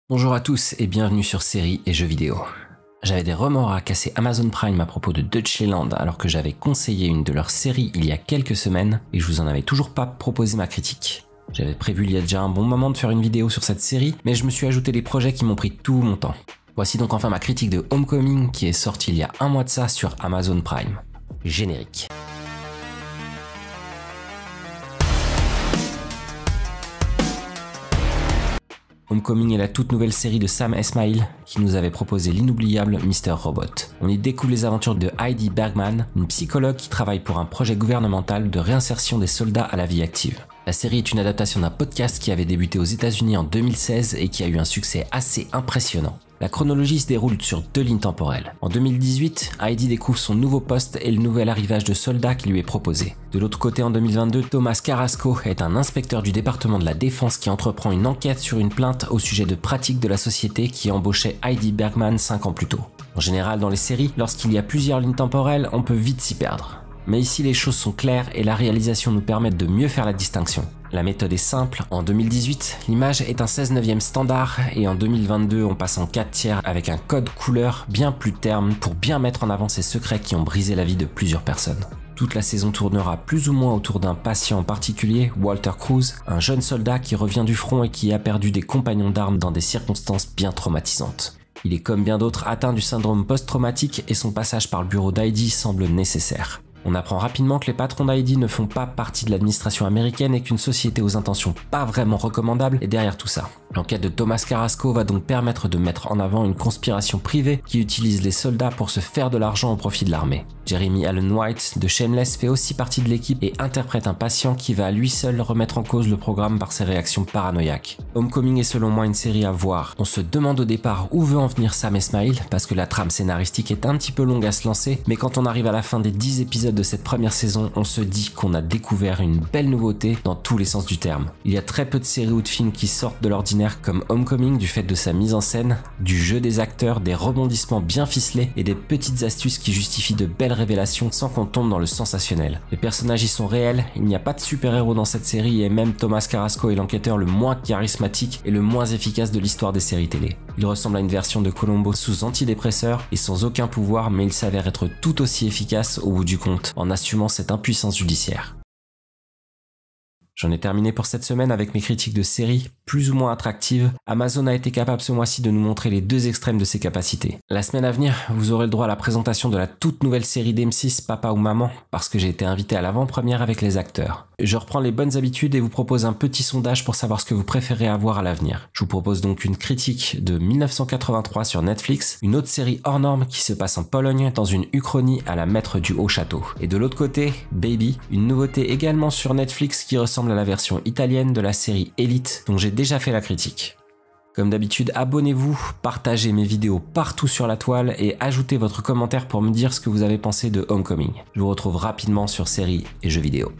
Bonjour à tous et bienvenue sur Séries et Jeux vidéo. J'avais des remords à casser Amazon Prime à propos de Deutschland alors que j'avais conseillé une de leurs séries il y a quelques semaines et je vous en avais toujours pas proposé ma critique. J'avais prévu il y a déjà un bon moment de faire une vidéo sur cette série, mais je me suis ajouté des projets qui m'ont pris tout mon temps. Voici donc enfin ma critique de Homecoming qui est sortie il y a un mois de ça sur Amazon Prime. Générique. Homecoming est la toute nouvelle série de Sam Esmail qui nous avait proposé l'inoubliable Mr. Robot. On y découvre les aventures de Heidi Bergman, une psychologue qui travaille pour un projet gouvernemental de réinsertion des soldats à la vie active. La série est une adaptation d'un podcast qui avait débuté aux États-Unis en 2016 et qui a eu un succès assez impressionnant. La chronologie se déroule sur deux lignes temporelles. En 2018, Heidi découvre son nouveau poste et le nouvel arrivage de soldats qui lui est proposé. De l'autre côté, en 2022, Thomas Carrasco est un inspecteur du département de la Défense qui entreprend une enquête sur une plainte au sujet de pratiques de la société qui embauchait Heidi Bergman 5 ans plus tôt. En général, dans les séries, lorsqu'il y a plusieurs lignes temporelles, on peut vite s'y perdre. Mais ici, les choses sont claires et la réalisation nous permet de mieux faire la distinction. La méthode est simple, en 2018, l'image est un 16/9 standard et en 2022, on passe en 4/3 avec un code couleur bien plus terne pour bien mettre en avant ces secrets qui ont brisé la vie de plusieurs personnes. Toute la saison tournera plus ou moins autour d'un patient en particulier, Walter Cruz, un jeune soldat qui revient du front et qui a perdu des compagnons d'armes dans des circonstances bien traumatisantes. Il est comme bien d'autres atteint du syndrome post-traumatique et son passage par le bureau d'Heidi semble nécessaire. On apprend rapidement que les patrons d'Heidi ne font pas partie de l'administration américaine et qu'une société aux intentions pas vraiment recommandables est derrière tout ça. L'enquête de Thomas Carrasco va donc permettre de mettre en avant une conspiration privée qui utilise les soldats pour se faire de l'argent au profit de l'armée. Jeremy Allen White de Shameless fait aussi partie de l'équipe et interprète un patient qui va à lui seul remettre en cause le programme par ses réactions paranoïaques. Homecoming est selon moi une série à voir. On se demande au départ où veut en venir Sam Esmail parce que la trame scénaristique est un petit peu longue à se lancer, mais quand on arrive à la fin des 10 épisodes de cette première saison, on se dit qu'on a découvert une belle nouveauté dans tous les sens du terme. Il y a très peu de séries ou de films qui sortent de l'ordinaire comme Homecoming du fait de sa mise en scène, du jeu des acteurs, des rebondissements bien ficelés et des petites astuces qui justifient de belles révélations sans qu'on tombe dans le sensationnel. Les personnages y sont réels, il n'y a pas de super-héros dans cette série et même Thomas Carrasco est l'enquêteur le moins charismatique et le moins efficace de l'histoire des séries télé. Il ressemble à une version de Columbo sous antidépresseur et sans aucun pouvoir, mais il s'avère être tout aussi efficace au bout du compte en assumant cette impuissance judiciaire. J'en ai terminé pour cette semaine avec mes critiques de séries plus ou moins attractives. Amazon a été capable ce mois-ci de nous montrer les deux extrêmes de ses capacités. La semaine à venir, vous aurez le droit à la présentation de la toute nouvelle série d'M6 Papa ou Maman parce que j'ai été invité à l'avant-première avec les acteurs. Je reprends les bonnes habitudes et vous propose un petit sondage pour savoir ce que vous préférez avoir à l'avenir. Je vous propose donc une critique de 1983 sur Netflix, une autre série hors norme qui se passe en Pologne dans une uchronie à la maître du haut château. Et de l'autre côté, Baby, une nouveauté également sur Netflix qui ressemble à la version italienne de la série Elite dont j'ai déjà fait la critique. Comme d'habitude, abonnez-vous, partagez mes vidéos partout sur la toile et ajoutez votre commentaire pour me dire ce que vous avez pensé de Homecoming. Je vous retrouve rapidement sur Séries et Jeux vidéo.